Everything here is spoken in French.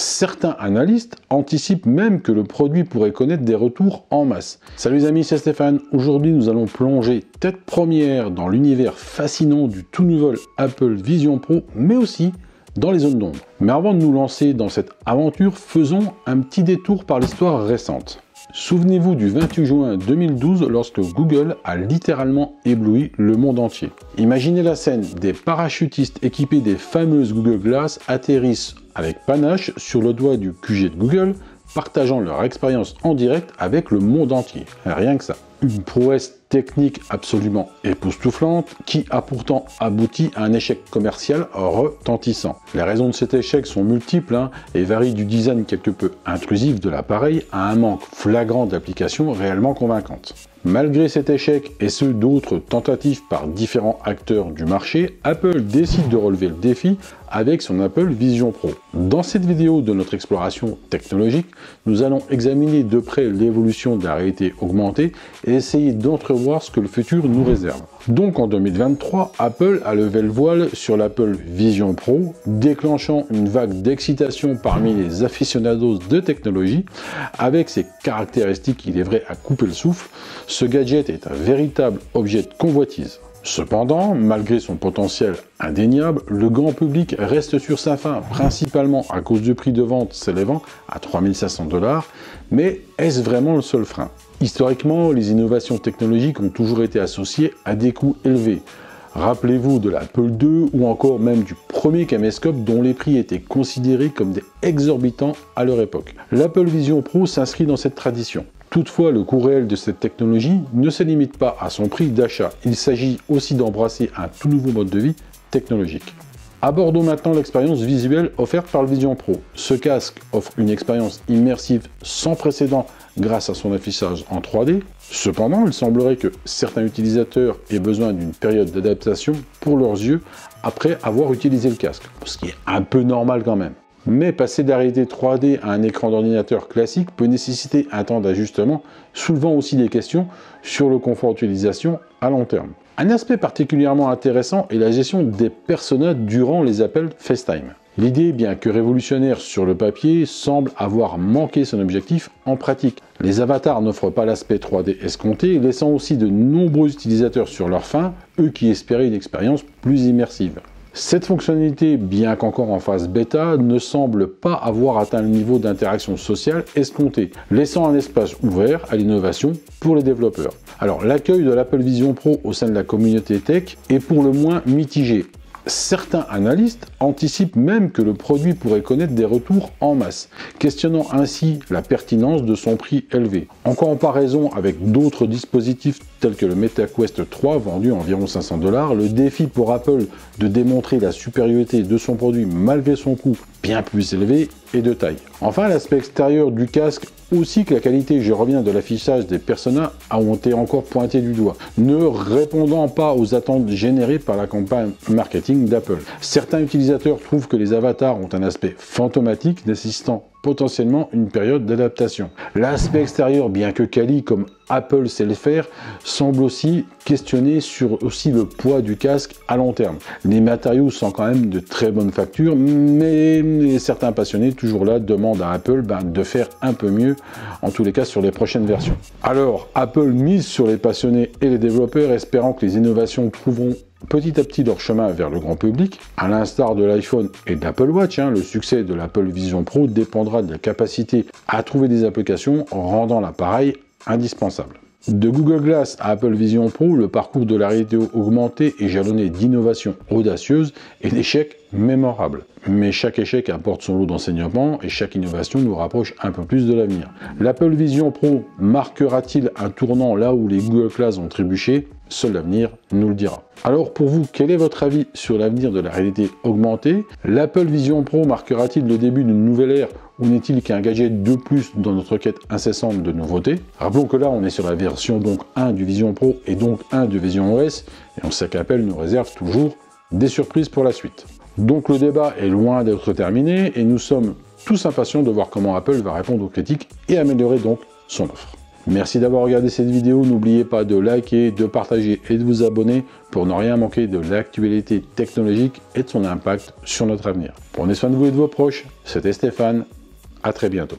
Certains analystes anticipent même que le produit pourrait connaître des retours en masse. Salut les amis, c'est Stéphane. Aujourd'hui, nous allons plonger tête première dans l'univers fascinant du tout nouvel Apple Vision Pro, mais aussi dans les zones d'ombre. Mais avant de nous lancer dans cette aventure, faisons un petit détour par l'histoire récente. Souvenez-vous du 28 juin 2012 lorsque Google a littéralement ébloui le monde entier. Imaginez la scène, des parachutistes équipés des fameuses Google Glass atterrissent avec panache sur le doigt du QG de Google, partageant leur expérience en direct avec le monde entier. Rien que ça. Une prouesse technique absolument époustouflante qui a pourtant abouti à un échec commercial retentissant. Les raisons de cet échec sont multiples et varient du design quelque peu intrusif de l'appareil à un manque flagrant d'applications réellement convaincantes. Malgré cet échec et ceux d'autres tentatives par différents acteurs du marché, Apple décide de relever le défi avec son Apple Vision Pro. Dans cette vidéo de notre exploration technologique, nous allons examiner de près l'évolution de la réalité augmentée et essayer d'entrevoir ce que le futur nous réserve. Donc en 2023, Apple a levé le voile sur l'Apple Vision Pro, déclenchant une vague d'excitation parmi les aficionados de technologie. Avec ses caractéristiques, il est vrai, à couper le souffle, ce gadget est un véritable objet de convoitise. Cependant, malgré son potentiel indéniable, le grand public reste sur sa faim, principalement à cause du prix de vente s'élevant à 3 500 $. Mais est-ce vraiment le seul frein? Historiquement, les innovations technologiques ont toujours été associées à des coûts élevés. Rappelez-vous de l'Apple II ou encore même du premier caméscope dont les prix étaient considérés comme des exorbitants à leur époque. L'Apple Vision Pro s'inscrit dans cette tradition. Toutefois, le coût réel de cette technologie ne se limite pas à son prix d'achat. Il s'agit aussi d'embrasser un tout nouveau mode de vie technologique. Abordons maintenant l'expérience visuelle offerte par le Vision Pro. Ce casque offre une expérience immersive sans précédent grâce à son affichage en 3D. Cependant, il semblerait que certains utilisateurs aient besoin d'une période d'adaptation pour leurs yeux après avoir utilisé le casque, ce qui est un peu normal quand même. Mais passer de la réalité 3D à un écran d'ordinateur classique peut nécessiter un temps d'ajustement, soulevant aussi des questions sur le confort d'utilisation à long terme. Un aspect particulièrement intéressant est la gestion des personas durant les appels FaceTime. L'idée, bien que révolutionnaire sur le papier, semble avoir manqué son objectif en pratique. Les avatars n'offrent pas l'aspect 3D escompté, laissant aussi de nombreux utilisateurs sur leur faim, eux qui espéraient une expérience plus immersive. Cette fonctionnalité, bien qu'encore en phase bêta, ne semble pas avoir atteint le niveau d'interaction sociale escompté, laissant un espace ouvert à l'innovation pour les développeurs. Alors, l'accueil de l'Apple Vision Pro au sein de la communauté tech est pour le moins mitigé. Certains analystes anticipent même que le produit pourrait connaître des retours en masse, questionnant ainsi la pertinence de son prix élevé. En comparaison avec d'autres dispositifs tels que le MetaQuest 3 vendu environ 500 $, le défi pour Apple de démontrer la supériorité de son produit malgré son coût bien plus élevé est de taille. Enfin, l'aspect extérieur du casque aussi que la qualité, je reviens, de l'affichage des personas ont été encore pointés du doigt, ne répondant pas aux attentes générées par la campagne marketing d'Apple. Certains utilisateurs trouvent que les avatars ont un aspect fantomatique nécessitant potentiellement une période d'adaptation. L'aspect extérieur, bien que quali comme Apple sait le faire, semble aussi questionner sur le poids du casque à long terme. Les matériaux sont quand même de très bonne facture, mais certains passionnés toujours là demandent à Apple de faire un peu mieux, en tous les cas sur les prochaines versions. Alors, Apple mise sur les passionnés et les développeurs, espérant que les innovations trouveront petit à petit leur chemin vers le grand public. À l'instar de l'iPhone et de l'Apple Watch, le succès de l'Apple Vision Pro dépendra de la capacité à trouver des applications rendant l'appareil indispensable. De Google Glass à Apple Vision Pro, le parcours de la réalité augmentée est jalonné d'innovations audacieuses et d'échecs mémorables. Mais chaque échec apporte son lot d'enseignements et chaque innovation nous rapproche un peu plus de l'avenir. L'Apple Vision Pro marquera-t-il un tournant là où les Google Glass ont trébuché? Seul l'avenir nous le dira. Alors pour vous, quel est votre avis sur l'avenir de la réalité augmentée? L'Apple Vision Pro marquera-t-il le début d'une nouvelle ère ou n'est-il qu'un gadget de plus dans notre quête incessante de nouveautés? Rappelons que là on est sur la version donc 1 du Vision Pro et donc 1 de Vision OS et on sait qu'Apple nous réserve toujours des surprises pour la suite. Donc le débat est loin d'être terminé et nous sommes tous impatients de voir comment Apple va répondre aux critiques et améliorer donc son offre. Merci d'avoir regardé cette vidéo, n'oubliez pas de liker, de partager et de vous abonner pour ne rien manquer de l'actualité technologique et de son impact sur notre avenir. Prenez soin de vous et de vos proches, c'était Stéphane, à très bientôt.